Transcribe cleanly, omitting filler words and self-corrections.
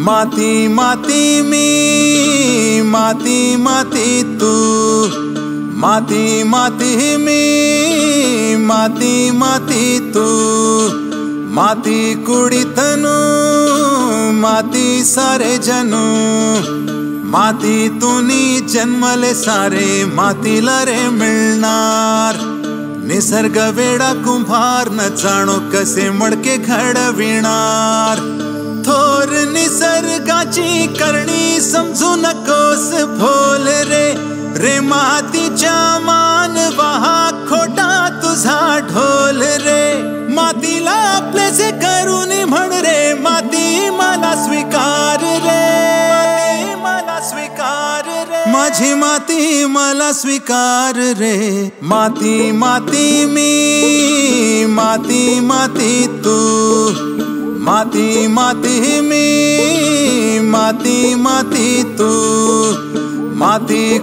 माती माती मी, माती माती तू, माती माती मी, माती माती तू, माती कुड़ी तनु, माती सारे जनू, माती तुनी जन्मले सारे मातीला रे मिळणार। निसर्ग वेडा कुंभार न जाणो कसे मडके घडविणार। थोर निसर्गाची करणी समजू नकोस भोल रे, रे मातीच्या मानवा खोटा तुझा ढोल रे। मातीला आपलेसे करून म्हण रे, माती मला स्वीकार रे, मला स्वीकार रे, माझी माती मला स्वीकार रे। माती माती मी, माती माती तू, माती माती मी, माती माती तू, माती